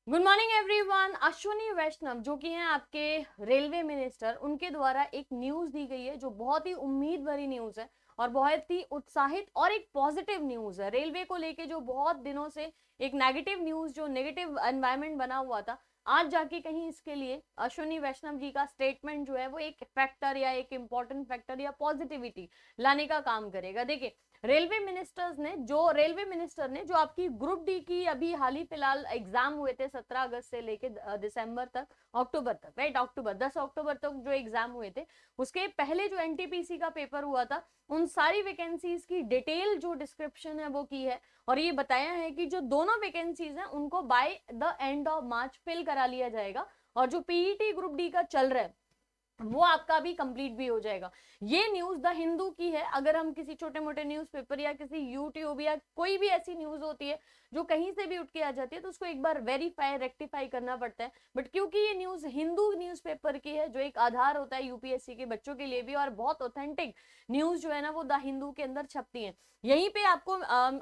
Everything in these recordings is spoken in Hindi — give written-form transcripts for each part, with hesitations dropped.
Good morning everyone. Ashwini Vaishnaw जो कि हैं आपके रेलवे मिनिस्टर, उनके द्वारा एक न्यूज दी गई है जो बहुत ही उम्मीद भरी न्यूज है और बहुत ही उत्साहित और एक पॉजिटिव न्यूज है। रेलवे को लेके जो बहुत दिनों से एक नेगेटिव न्यूज, जो नेगेटिव एनवायरनमेंट बना हुआ था, आज जाके कहीं इसके लिए अश्विनी वैष्णव जी का स्टेटमेंट जो है वो एक फैक्टर या एक इंपॉर्टेंट फैक्टर या पॉजिटिविटी लाने का काम करेगा। देखिए, रेलवे मिनिस्टर ने जो आपकी ग्रुप डी की अभी हाल ही फिलहाल एग्जाम हुए थे 17 अगस्त से लेके दिसंबर तक, अक्टूबर तक, राइट, अक्टूबर 10 अक्टूबर तक जो एग्जाम हुए थे, उसके पहले जो एनटीपीसी का पेपर हुआ था, उन सारी वैकेंसीज की डिटेल जो डिस्क्रिप्शन है वो की है और ये बताया है कि जो दोनों वैकेंसीज हैं उनको by the end of March fill करा लिया जाएगा और जो पीईटी ग्रुप डी का चल रहा है वो आपका भी कंप्लीट भी हो जाएगा। ये न्यूज द हिंदू की है। अगर हम किसी छोटे मोटे न्यूज़पेपर या किसी यूट्यूब या कोई भी ऐसी न्यूज होती है जो कहीं से भी उठ के आ जाती है तो उसको एक बार वेरीफाई रेक्टिफाई करना पड़ता है, बट क्योंकि ये न्यूज हिंदू न्यूज़पेपर की है जो एक आधार होता है यूपीएससी के बच्चों के लिए भी, और बहुत ऑथेंटिक न्यूज जो है ना वो द हिंदू के अंदर छपती है। यहीं पे आपको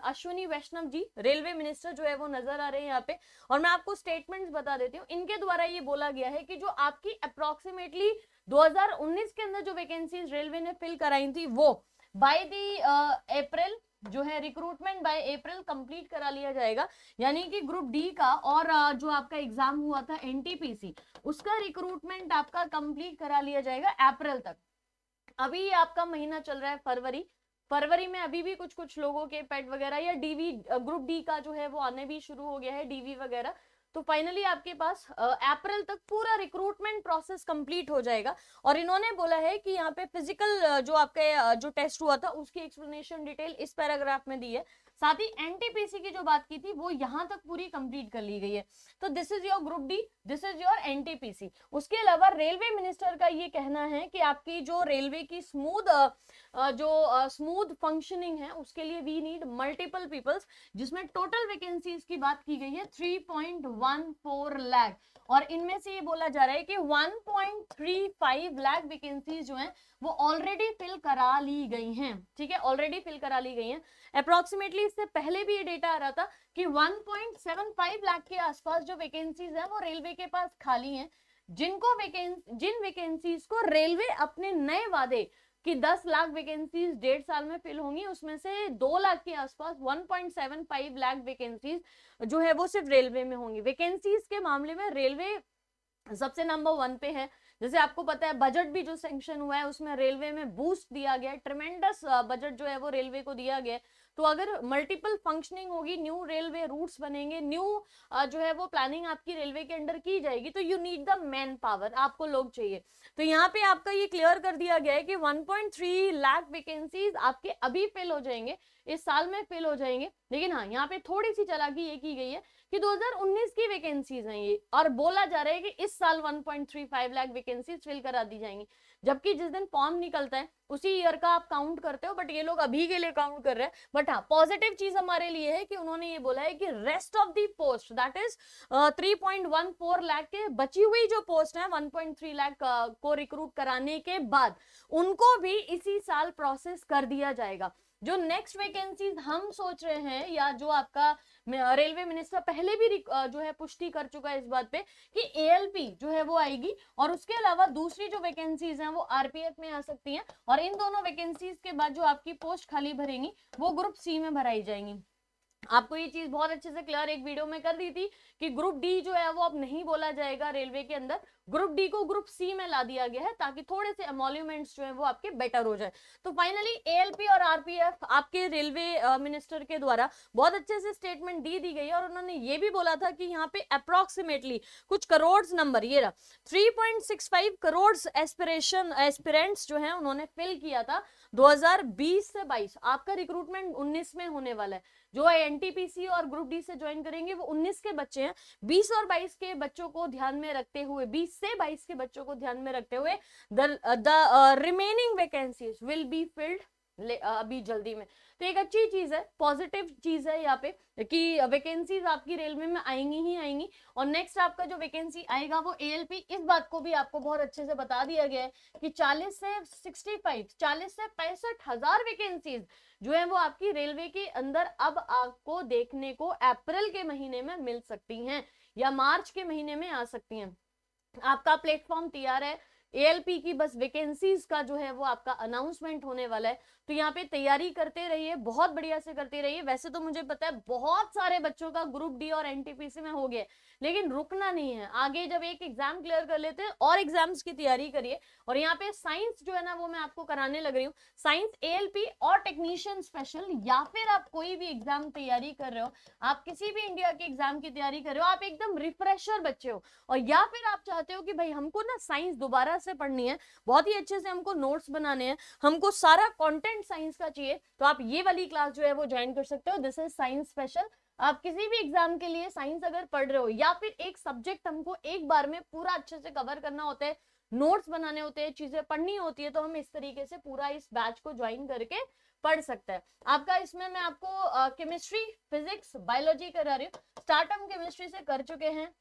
अश्विनी वैष्णव जी रेलवे मिनिस्टर जो है वो नजर आ रहे हैं यहाँ पे, और मैं आपको स्टेटमेंट्स बता देती हूँ। इनके द्वारा ये बोला गया है कि जो आपकी अप्रोक्सीमेटली 2019 के अंदर जो वैकेंसीज रेलवे ने फिल कराई थी वो बाय दी अप्रैल जो है रिक्रूटमेंट बाय अप्रैल कंप्लीट करा लिया जाएगा। यानी कि ग्रुप डी का और जो आपका एग्जाम हुआ था एनटीपीसी, उसका रिक्रूटमेंट आपका कंप्लीट करा लिया जाएगा अप्रैल तक। अभी आपका महीना चल रहा है फरवरी। फरवरी में अभी भी कुछ कुछ लोगों के पेट वगैरह या डीवी ग्रुप डी का जो है वो आने भी शुरू हो गया है, डीवी वगैरह। तो फाइनली आपके पास अप्रैल तक पूरा रिक्रूटमेंट प्रोसेस कंप्लीट हो जाएगा। और इन्होंने बोला है कि यहाँ पे फिजिकल जो आपके जो टेस्ट हुआ था उसकी एक्सप्लेनेशन डिटेल इस पैराग्राफ में दी है। साथ ही एनटीपीसी की जो बात की थी वो यहाँ तक पूरी कंप्लीट कर ली गई है। तो this is your group D, this is your NTPC. उसके अलावा रेलवे मिनिस्टर का ये कहना है कि आपकी जो रेलवे की स्मूथ फंक्शनिंग है उसके लिए वी नीड मल्टीपल पीपल्स, जिसमें टोटल वैकेंसीज की बात की गई है 3.14 लाख। और इनमें से ये बोला जा रहा है कि 1.35 लाख वैकेंसीज जो हैं वो ऑलरेडी फिल करा ली गई हैं। ठीक है, ऑलरेडी फिल करा ली गई हैं। अप्रोक्सीमेटली इससे पहले भी ये डेटा आ रहा था कि 1.75 लाख के आसपास जो वैकेंसीज हैं वो रेलवे के पास खाली हैं, जिन वैकेंसीज को रेलवे अपने नए वादे कि 10 लाख वैकेंसीज 1.5 साल में फिल होंगी, उसमें से 2 लाख के आसपास 1.75 लाख वैकेंसीज जो है वो सिर्फ रेलवे में होंगी। वैकेंसीज के मामले में रेलवे सबसे नंबर 1 पे है। जैसे आपको पता है बजट भी जो सैंक्शन हुआ है उसमें रेलवे में बूस्ट दिया गया है, ट्रेमेंडस बजट जो है वो रेलवे को दिया गया है। तो अगर मल्टीपल फंक्शनिंग होगी, न्यू रेलवे रूट्स बनेंगे, न्यू जो है वो प्लानिंग आपकी रेलवे के अंडर की जाएगी, तो you need the man power, आपको लोग चाहिए। तो यहाँ पे आपका ये क्लियर कर दिया गया है कि 1.3 लाख वैकेंसीज आपके अभी फिल हो जाएंगे, इस साल में फिल हो जाएंगे। लेकिन हाँ, यहाँ पे थोड़ी सी चालाकी ये की गई है कि 2019 की वैकेंसीज हैं ये, और बोला जा रहा है कि इस साल 1.35 लाख वैकेंसीज फिल करा दी जाएंगी, जबकि जिस दिन फॉर्म निकलता है उसी ईयर का आप काउंट करते हो, बट ये लोग अभी के लिए काउंट कर रहे हैं। बट हाँ, पॉजिटिव चीज हमारे लिए है कि उन्होंने ये बोला है कि rest of the post that is 3.14 lakh के बची हुई जो पोस्ट है 1.3 लाख को रिक्रूट कराने के बाद उनको भी इसी साल प्रोसेस कर दिया जाएगा। जो नेक्स्ट वैकेंसीज हम सोच रहे हैं या जो आपका रेलवे मिनिस्टर पहले भी जो है पुष्टि कर चुका है इस बात पे कि एएलपी जो है वो आएगी, और उसके अलावा दूसरी जो वैकेंसीज हैं वो आरपीएफ में आ सकती हैं, और इन दोनों वैकेंसीज के बाद जो आपकी पोस्ट खाली भरेंगी वो ग्रुप सी में भराई जाएंगी। आपको ये चीज बहुत अच्छे से क्लियर एक वीडियो में कर दी थी कि ग्रुप डी जो है वो अब नहीं बोला जाएगा रेलवे के अंदर, ग्रुप डी को ग्रुप सी में ला दिया गया है ताकि थोड़े से एमोल्यूमेंट्स जो है वो आपके बेटर हो जाए। तो फाइनली एएलपी और आरपीएफ आपके रेलवे मिनिस्टर के द्वारा बहुत अच्छे से स्टेटमेंट दी गई है, और उन्होंने ये भी बोला था कि यहाँ पे अप्रोक्सीमेटली कुछ करोड़ नंबर, ये रहा 3.65 करोड़ एस्पिरेंट्स जो है उन्होंने फिल किया था 2020 से 22। आपका रिक्रूटमेंट 19 में होने वाला है। जो एनटीपीसी और ग्रुप डी से ज्वाइन करेंगे वो 19 के बच्चे हैं। 20 और 22 के बच्चों को ध्यान में रखते हुए, 20 से 22 के बच्चों को ध्यान में रखते हुए the remaining vacancies will be filled अभी जल्दी में। तो एक अच्छी चीज है, पॉजिटिव चीज है यहाँ पे कि वैकेंसीज आपकी रेलवे में आएंगी ही आएंगी। और नेक्स्ट आपका जो वैकेंसी आएगा वो ALP, इस बात को भी आपको बहुत अच्छे से बता दिया गया है कि 40 से 65 हजार वैकेंसीज जो है वो आपकी रेलवे के अंदर अब आपको देखने को अप्रैल के महीने में मिल सकती हैं या मार्च के महीने में आ सकती हैं। आपका प्लेटफॉर्म तैयार है, ALP की बस वैकेंसीज का जो है वो आपका अनाउंसमेंट होने वाला है। तो यहाँ पे तैयारी करते रहिए, बहुत बढ़िया से करते रहिए। वैसे तो मुझे पता है बहुत सारे बच्चों का ग्रुप डी और NTPC में हो गया, लेकिन रुकना नहीं है। आगे जब एक एग्जाम क्लियर कर लेते हैं और एग्जाम्स की तैयारी करिए। और यहाँ पे साइंस जो है ना वो मैं आपको कराने लग रही हूँ, साइंस ALP और टेक्नीशियन स्पेशल, या फिर आप कोई भी एग्जाम तैयारी कर रहे हो, आप किसी भी इंडिया के एग्जाम की तैयारी कर रहे हो, आप एकदम रिफ्रेशर बच्चे हो, और या फिर आप चाहते हो कि भाई हमको ना साइंस दोबारा से पढ़नी है, बहुत ही अच्छे से हमको नोट्स बनाने हैं, हमको सारा कंटेंट साइंस का चाहिए, तो आप ये वाली क्लास जो है वो ज्वाइन कर सकते हो। This is science special. आप किसी भी एग्जाम के लिए साइंस अगर पढ़ रहे हो या फिर एक सब्जेक्ट हमको एक बार में पूरा अच्छे से कवर करना होता है, नोट्स बनाने होते हैं, चीजें पढ़नी होती है, तो हम इस तरीके से पूरा इस बैच को ज्वाइन करके पढ़ सकते हैं। आपका इसमें मैं आपको केमिस्ट्री, फिजिक्स, बायोलॉजी करा रही हूँ। स्टार्ट हम केमिस्ट्री से कर चुके हैं।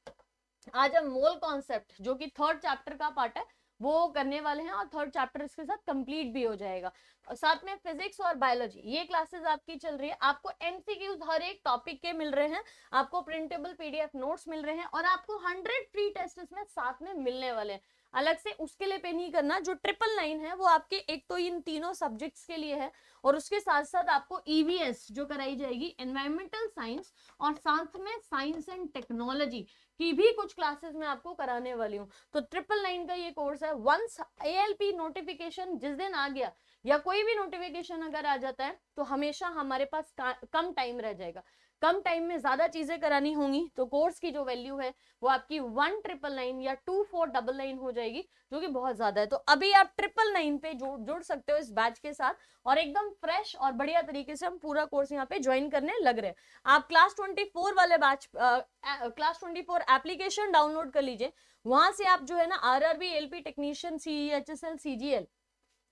आज हम मोल कॉन्सेप्ट जो कि 3rd चैप्टर का पार्ट है वो करने वाले हैं, और 3rd चैप्टर इसके साथ कंप्लीट भी हो जाएगा। और साथ में फिजिक्स और बायोलॉजी ये क्लासेस आपकी चल रही है। आपको MCQs हर एक टॉपिक के मिल रहे हैं, आपको प्रिंटेबल PDF नोट्स मिल रहे हैं, और आपको 100 फ्री टेस्ट इसमें साथ में मिलने वाले हैं। अलग से उसके लिए पे नहीं करना। जो 999 है वो आपके एक तो इन तीनों सब्जेक्ट्स के लिए है, और उसके साथ साथ आपको EVS जो कराई जाएगी, एनवायरमेंटल साइंस, और साथ में साइंस एंड टेक्नोलॉजी की भी कुछ क्लासेस मैं आपको कराने वाली हूँ। तो 999 का ये कोर्स है। वंस ALP नोटिफिकेशन जिस दिन आ गया, या कोई भी नोटिफिकेशन अगर आ जाता है, तो हमेशा हमारे पास कम टाइम रह जाएगा, कम टाइम में ज्यादा चीजें करानी होंगी, तो कोर्स की जो वैल्यू है वो आपकी 1999 या 2499 हो जाएगी, जो कि बहुत ज्यादा है। तो अभी आप 999 पे जुड़ सकते हो इस बैच के साथ, और एकदम फ्रेश और बढ़िया तरीके से हम पूरा कोर्स यहाँ पे ज्वाइन करने लग रहे हैं। आप क्लास 24 वाले बैच, क्लास 24 एप्लीकेशन डाउनलोड कर लीजिए। वहां से आप जो है ना RRB, ALP technician, CEHSL, CGL,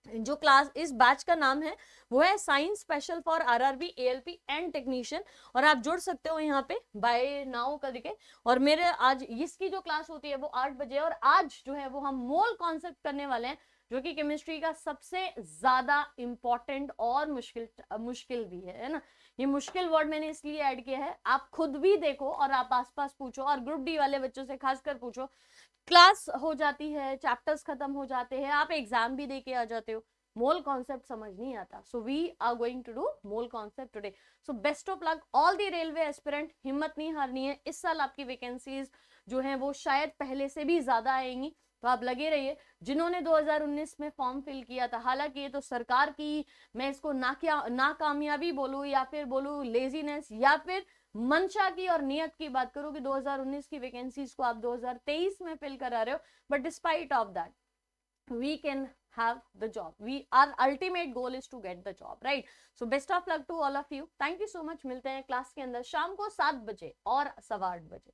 जो क्लास इस बैच का नाम है वो है science special for RRB, ALP and technician, और आप जुड़ सकते हो यहाँ पे बाय नाउ करके। और मेरे आज इसकी जो क्लास होती है वो 8 बजे, और आज जो है वो हम मोल कॉन्सेप्ट करने वाले हैं, जो कि केमिस्ट्री का सबसे ज्यादा इंपॉर्टेंट और मुश्किल भी है ना। ये मुश्किल वर्ड मैंने इसलिए ऐड किया है, आप खुद भी देखो और आप आसपास पूछो, और ग्रुप डी वाले बच्चों से खासकर पूछो। क्लास हो जाती है, चैप्टर्स खत्म हो जाते हैं, आप एग्जाम भी दे के आ जाते हो, मोल कॉन्सेप्ट समझ नहीं आता। So we are going to do mole concept today. So best of luck all the railway aspirant, हिम्मत नहीं हारनी है। इस साल आपकी वैकेंसीज जो है वो शायद पहले से भी ज्यादा आएंगी, तो आप लगे रहिए। जिन्होंने 2019 में फॉर्म फिल किया था, हालांकि ये तो सरकार की, मैं इसको नाकामयाबी बोलूं या फिर बोलूं लेजीनेस या फिर मंशा की और नियत की बात करूं कि 2019 की वैकेंसीज को आप 2023 में फिल करा रहे हो, but despite of that we can have the job. Our ultimate goal is to get the job, right? So best of luck to all of you. Thank you so much. मिलते हैं क्लास के अंदर शाम को 7 बजे और 8:15 बजे।